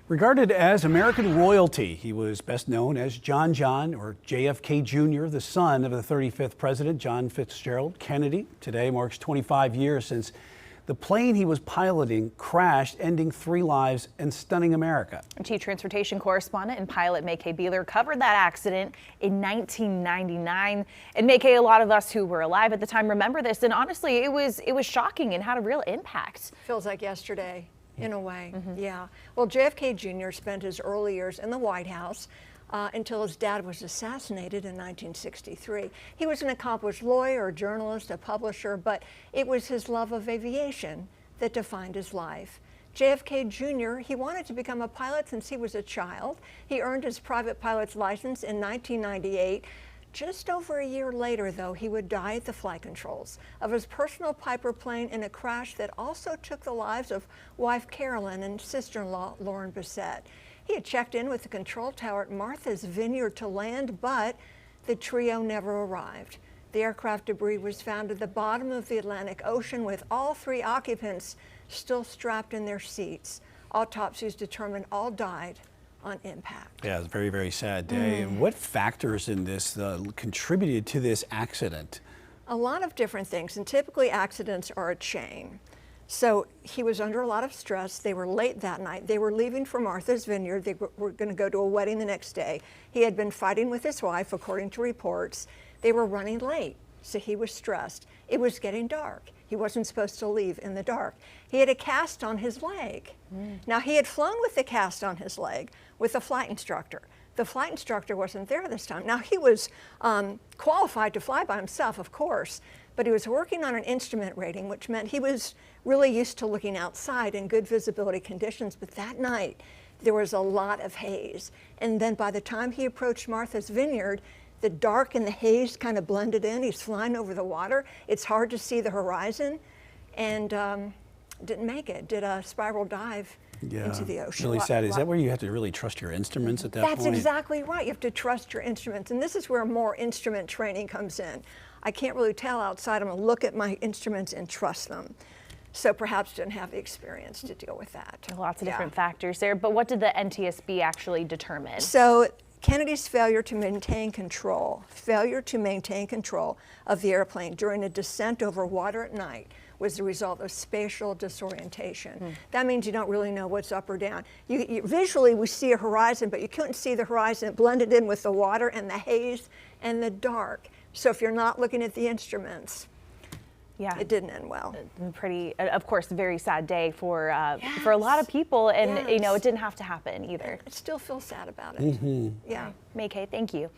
Regarded as American royalty, he was best known as John or JFK Jr., the son of the 35th President John Fitzgerald Kennedy. Today marks 25 years since the plane he was piloting crashed, ending 3 lives and stunning America. Chief Transportation Correspondent and pilot May-Kay Beeler covered that accident in 1999. And May-Kay, a lot of us who were alive at the time remember this, and honestly, it was shocking and had a real impact. Feels like yesterday. In a way, yeah. Well, JFK Jr. spent his early years in the White House until his dad was assassinated in 1963. He was an accomplished lawyer, a journalist, a publisher, but it was his love of aviation that defined his life. JFK Jr., he wanted to become a pilot since he was a child. He earned his private pilot's license in 1998. Just over a year later, though, he would die at the flight controls of his personal Piper plane in a crash that also took the lives of wife Carolyn and sister-in-law Lauren Bissett. He had checked in with the control tower at Martha's Vineyard to land, but the trio never arrived. The aircraft debris was found at the bottom of the Atlantic Ocean with all 3 occupants still strapped in their seats. Autopsies determined all died on impact. Yeah, it's a very, very sad day. And what factors in this contributed to this accident? A lot of different things, and typically accidents are a chain. So he was under a lot of stress. They were late that night. They were leaving for Martha's Vineyard. They were going to go to a wedding the next day. He had been fighting with his wife, according to reports. They were running late, so he was stressed. It was getting dark. He wasn't supposed to leave in the dark. He had a cast on his leg. Now, he had flown with the cast on his leg with a flight instructor. The flight instructor wasn't there this time. Now, he was qualified to fly by himself, of course, but he was working on an instrument rating, which meant he was really used to looking outside in good visibility conditions. But that night, there was a lot of haze. And then by the time he approached Martha's Vineyard, the dark and the haze kind of blended in. He's flying over the water. It's hard to see the horizon, and didn't make it. Did a spiral dive into the ocean. Really sad. Is that where you have to really trust your instruments at that point? That's exactly right. You have to trust your instruments, and this is where more instrument training comes in. I can't really tell outside. I'm going to look at my instruments and trust them. So perhaps didn't have the experience to deal with that. Lots of different factors there, but what did the NTSB actually determine? So Kennedy's failure to maintain control of the airplane during a descent over water at night was the result of spatial disorientation. That means you don't really know what's up or down. Visually, we see a horizon, but you couldn't see the horizon. It blended in with the water and the haze and the dark. So if you're not looking at the instruments, it didn't end well. Pretty, of course, a very sad day for a lot of people, and you know, it didn't have to happen either. I still feel sad about it. May-Kay, thank you.